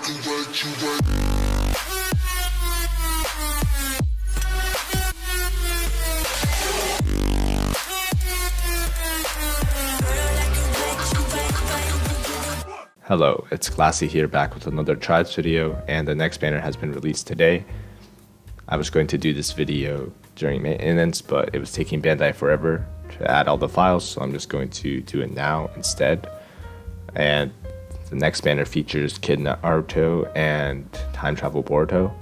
Hello, it's Classy here back with another Tribes video, and the next banner has been released today. I was going to do this video during maintenance, but it was taking Bandai forever to add all the files, so I'm just going to do it now instead. And the next banner features Kid Naruto and Time Travel Boruto.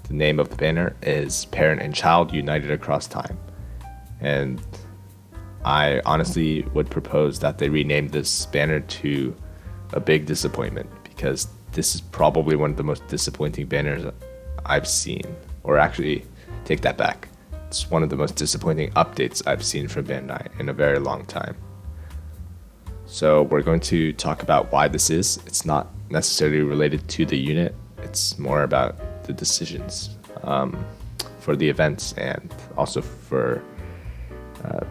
The name of the banner is Parent and Child United Across Time. And I honestly would propose that they rename this banner to A Big Disappointment, because this is probably one of the most disappointing banners I've seen. Or actually, take that back. It's one of the most disappointing updates I've seen from Bandai in a very long time. So we're going to talk about why this is. It's not necessarily related to the unit. It's more about the decisions for the events and also for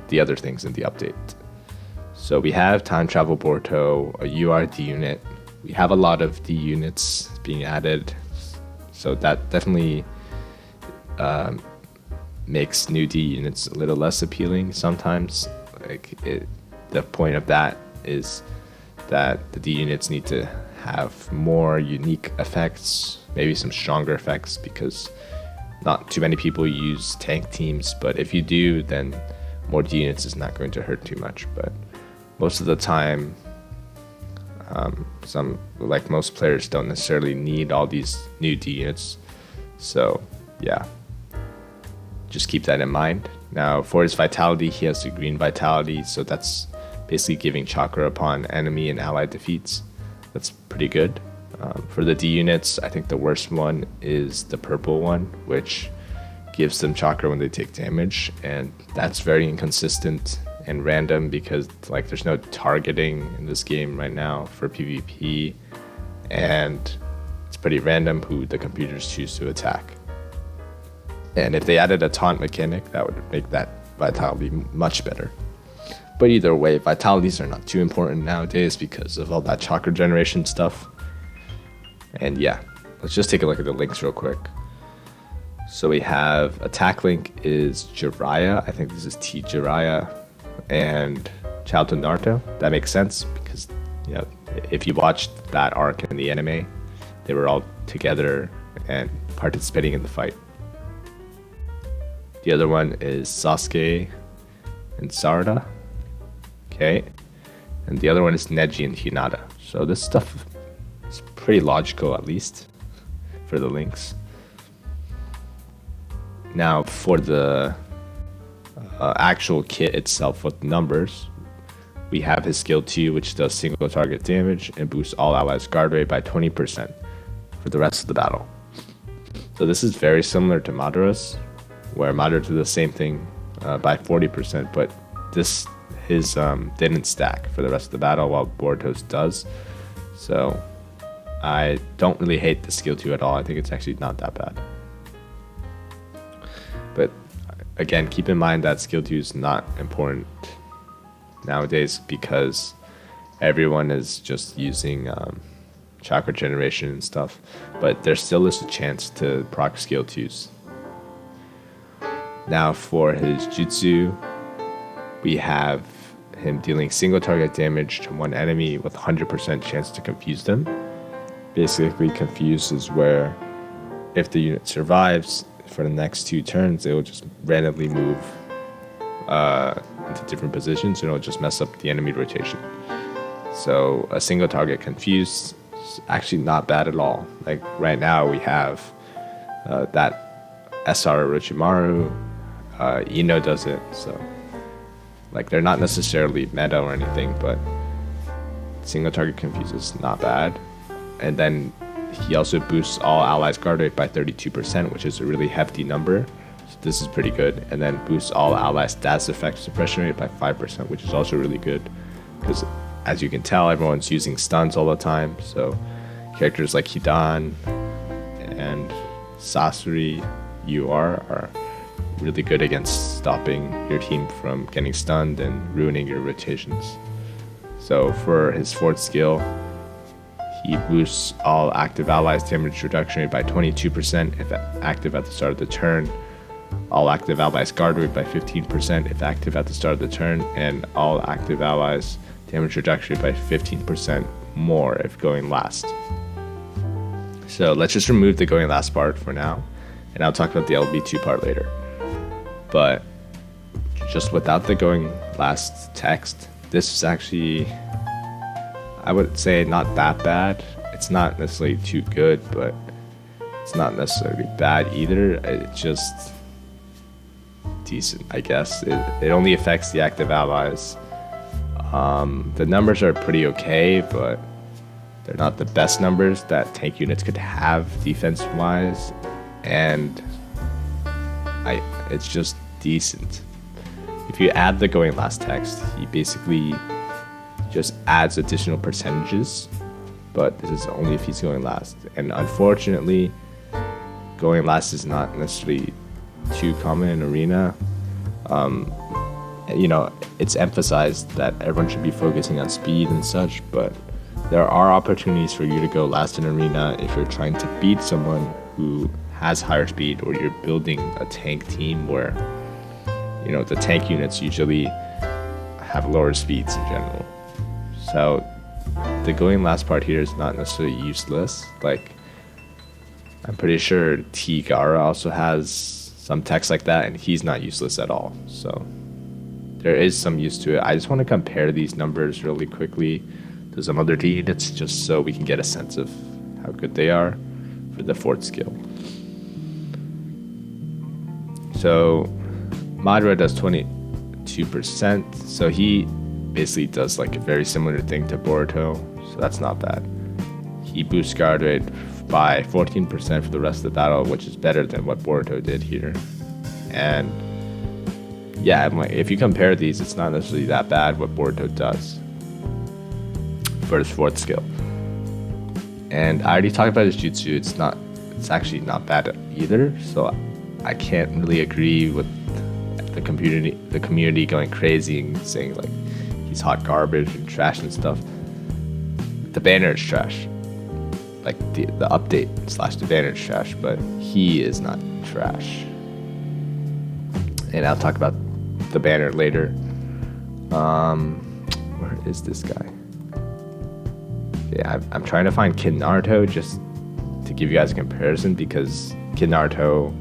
the other things in the update. So we have Time Travel Boruto, a URD unit. We have a lot of D units being added, so that definitely makes new D units a little less appealing sometimes. The point of that is that the D units need to have more unique effects, maybe some stronger effects, because not too many people use tank teams, but if you do, then more D units is not going to hurt too much. But most of the time, most players don't necessarily need all these new D units. So yeah, just keep that in mind. Now for his vitality, he has the green vitality, so that's basically giving chakra upon enemy and ally defeats. That's pretty good. For the D units, I think the worst one is the purple one, which gives them chakra when they take damage, and that's very inconsistent and random because there's no targeting in this game right now for PvP, and it's pretty random who the computers choose to attack. And if they added a taunt mechanic, that would make that vitality much better. But either way, vitalities are not too important nowadays because of all that chakra generation stuff. And yeah, let's just take a look at the links real quick. So we have attack link is Jiraiya. I think this is T Jiraiya and Child to Naruto. That makes sense because, if you watched that arc in the anime, they were all together and participating in the fight. The other one is Sasuke and Sarada. Okay. And the other one is Neji and Hinata. So this stuff is pretty logical, at least for the links. Now for the actual kit itself with numbers, we have his skill 2, which does single target damage and boosts all allies guard rate by 20% for the rest of the battle. So this is very similar to Madara's, where Madara did the same thing by 40%, but his didn't stack for the rest of the battle, while Boruto's does. So I don't really hate the skill 2 at all. I think it's actually not that bad. But again, keep in mind that skill 2 is not important nowadays because everyone is just using chakra generation and stuff. But there still is a chance to proc skill 2s. Now for his jutsu, we have him dealing single target damage to one enemy with 100% chance to confuse them. Basically, confuse is where if the unit survives for the next 2 turns, it will just randomly move into different positions and it'll just mess up the enemy rotation. So a single target confuse is actually not bad at all. Like right now we have that SR Orochimaru, Ino does it, so they're not necessarily meta or anything, but single target confuse is not bad. And then he also boosts all allies guard rate by 32%, which is a really hefty number. So this is pretty good. And then boosts all allies stats effect suppression rate by 5%, which is also really good. Because as you can tell, everyone's using stuns all the time. So characters like Hidan and Sasori are really good against stopping your team from getting stunned and ruining your rotations. So for his fourth skill, He boosts all active allies damage reduction rate by 22% if active at the start of the turn. All active allies guard rate by 15% if active at the start of the turn, and all active allies damage reduction rate by 15% more if going last. So let's just remove the going last part for now, and I'll talk about the LB2 part later. But just without the going last text, this is actually, I would say, not that bad. It's not necessarily too good, but it's not necessarily bad either. It's just decent, I guess. It only affects the active allies. The numbers are pretty okay, but they're not the best numbers that tank units could have defense-wise, and it's just decent. If you add the going last text, he basically just adds additional percentages, but this is only if he's going last. And unfortunately, going last is not necessarily too common in Arena. You know, it's emphasized that everyone should be focusing on speed and such, but there are opportunities for you to go last in Arena if you're trying to beat someone who has higher speed, or you're building a tank team where, you know, the tank units usually have lower speeds in general. So the going last part here is not necessarily useless. Like, I'm pretty sure T Gara also has some text like that, and he's not useless at all. So there is some use to it. I just want to compare these numbers really quickly to some other T units, just so we can get a sense of how good they are for the fourth skill. So Madara does 22%, so he basically does like a very similar thing to Boruto, so that's not bad. He boosts guard rate by 14% for the rest of the battle, which is better than what Boruto did here. And yeah, if you compare these, it's not necessarily that bad what Boruto does for his fourth skill. And I already talked about his jutsu. It's actually not bad either, so I can't really agree with the community going crazy and saying like he's hot garbage and trash and stuff. The banner is trash. Like the update / the banner is trash, but he is not trash. And I'll talk about the banner later. Where is this guy? Yeah, I'm trying to find Kid Naruto just to give you guys a comparison, because Kid Naruto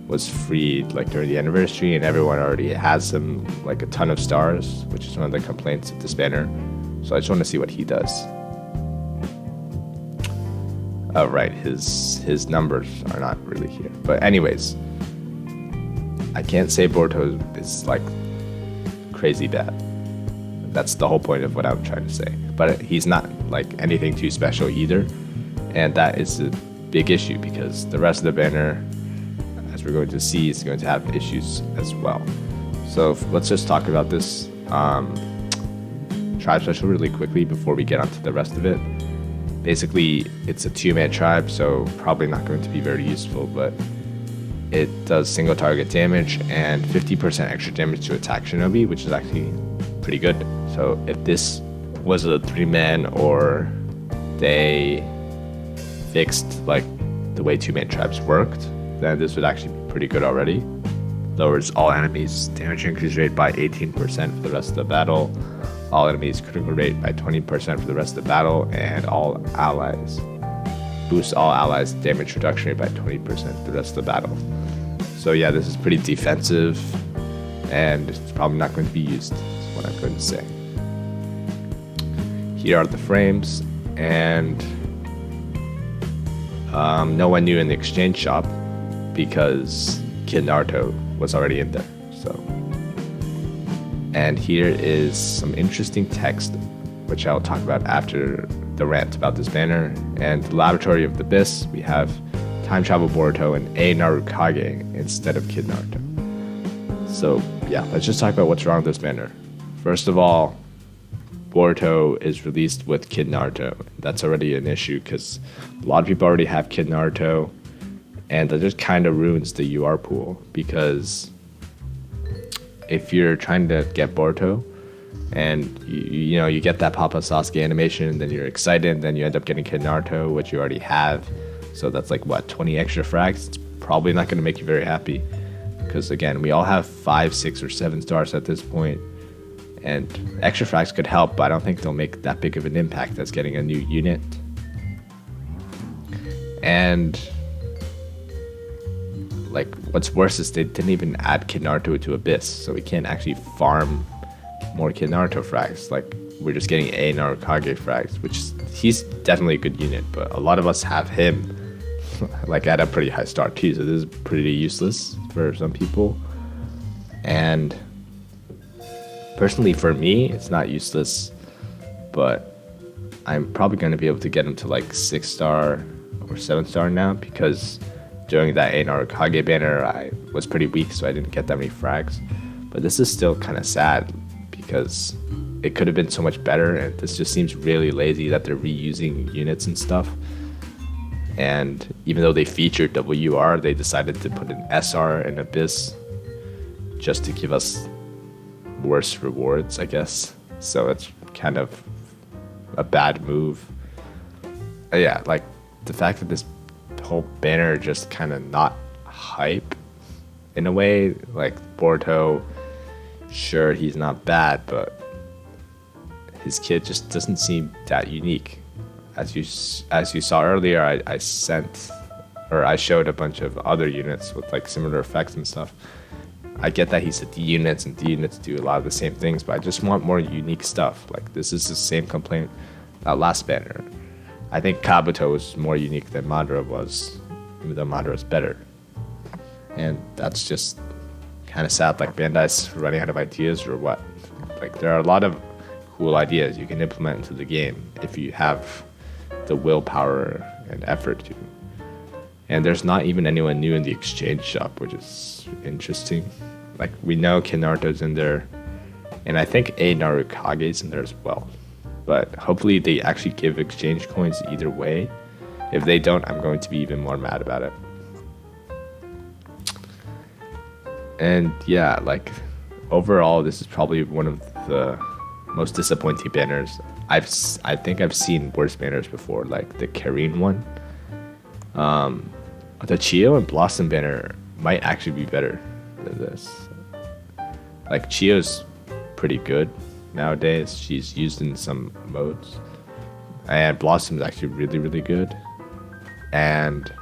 was freed like during the anniversary, and everyone already has him like a ton of stars, which is one of the complaints of this banner. So I just want to see what he does. Oh right, his numbers are not really here. But anyways, I can't say Boruto is like crazy bad. That's the whole point of what I'm trying to say. But he's not like anything too special either, and that is a big issue, because the rest of the banner, as we're going to see, is going to have issues as well. So let's just talk about this tribe special really quickly before we get onto the rest of it. Basically, it's a 2-man tribe, so probably not going to be very useful, but it does single target damage and 50% extra damage to attack shinobi, which is actually pretty good. So if this was a 3-man, or they fixed like the way 2-man tribes worked, then this would actually be pretty good already. Lowers all enemies damage increase rate by 18% for the rest of the battle, all enemies critical rate by 20% for the rest of the battle, and all allies boosts all allies damage reduction rate by 20% for the rest of the battle. So yeah, this is pretty defensive, and it's probably not going to be used, is what I'm going to say. Here are the frames, and no one knew in the exchange shop because Kid Naruto was already in there. So, and here is some interesting text, which I'll talk about after the rant about this banner. And the Laboratory of the Abyss, we have Time Travel Boruto and A Narukage instead of Kid Naruto. So yeah, let's just talk about what's wrong with this banner. First of all, Boruto is released with Kid Naruto. That's already an issue, because a lot of people already have Kid Naruto, and that just kind of ruins the UR pool, because if you're trying to get Boruto, and you get that Papa Sasuke animation, and then you're excited, and then you end up getting Kid Naruto, which you already have. So that's like what, 20 extra frags? It's probably not going to make you very happy, because again, we all have 5, 6, or 7 stars at this point, and extra frags could help, but I don't think they'll make that big of an impact as getting a new unit. And like, what's worse is they didn't even add Kid Naruto to Abyss, so we can't actually farm more Kid Naruto frags. Like, we're just getting A Narukage frags, which he's definitely a good unit, but a lot of us have him like at a pretty high star too, so this is pretty useless for some people. And personally for me, it's not useless, but I'm probably going to be able to get him to like 6 star or 7 star now, because during that A Narukage banner I was pretty weak, so I didn't get that many frags. But this is still kind of sad, because it could have been so much better, and this just seems really lazy that they're reusing units and stuff. And even though they featured WR, they decided to put an SR and Abyss just to give us worse rewards, I guess. So it's kind of a bad move. Yeah, like the fact that this whole banner just kind of not hype in a way. Like Boruto, sure, he's not bad, but his kid just doesn't seem that unique. As you saw earlier, I showed a bunch of other units with like similar effects and stuff. I get that he's a D units, and D units do a lot of the same things, but I just want more unique stuff. Like, this is the same complaint about last banner. I think Kabuto was more unique than Madara was, even though Madara is better. And that's just kind of sad. Like, Bandai's running out of ideas or what? Like, there are a lot of cool ideas you can implement into the game if you have the willpower and effort to. And there's not even anyone new in the exchange shop, which is interesting. Like, we know Kid Naruto's in there, and I think A Narukage's in there as well. But hopefully they actually give exchange coins either way. If they don't, I'm going to be even more mad about it. And yeah, like, overall, this is probably one of the most disappointing banners. I think I've seen worse banners before, like the Karin one. The Chio and Blossom banner might actually be better than this. Like, Chio's pretty good nowadays. She's used in some modes. And Blossom is actually really, really good. And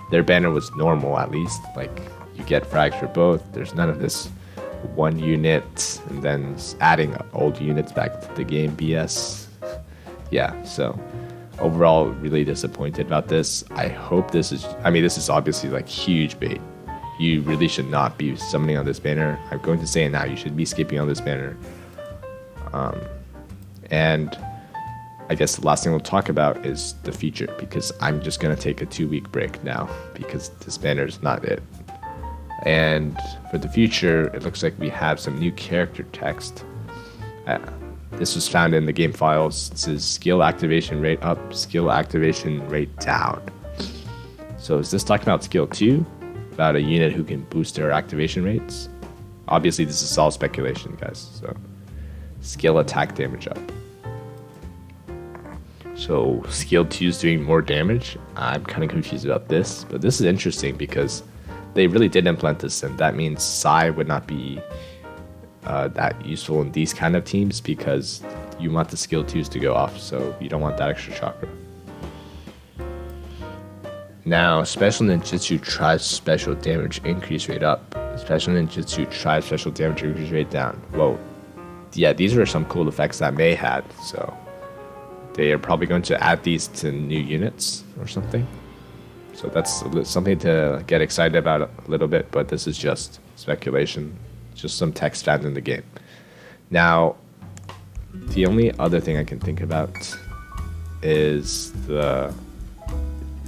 their banner was normal, at least. Like, you get frags for both. There's none of this one unit and then adding old units back to the game BS. Yeah, so overall, really disappointed about this. I hope this is obviously like huge bait. You really should not be summoning on this banner. I'm going to say it now, you should be skipping on this banner. And I guess the last thing we'll talk about is the future, because I'm just going to take a 2-week break now because this banner is not it. And for the future, it looks like we have some new character text. This was found in the game files. It says skill activation rate up, skill activation rate down. So is this talking about skill 2? About a unit who can boost their activation rates? Obviously, this is all speculation, guys. So skill attack damage up. So skill 2 is doing more damage. I'm kind of confused about this, but this is interesting because they really did implement this, and that means Sai would not be that useful in these kind of teams because you want the skill 2s to go off, so you don't want that extra chakra. Now, Special Ninjutsu tries special damage increase rate up. Special Ninjutsu tries special damage increase rate down. Whoa. Yeah, these are some cool effects that May had, so they are probably going to add these to new units or something. So that's something to get excited about a little bit, but this is just speculation. Just some text found in the game. Now, the only other thing I can think about is the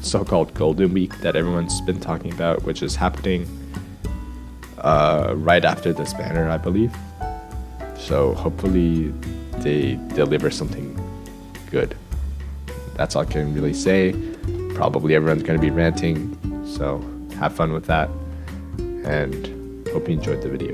so-called Golden Week that everyone's been talking about, which is happening right after this banner, I believe. So hopefully they deliver something good. That's all I can really say. Probably everyone's going to be ranting, so have fun with that, and hope you enjoyed the video.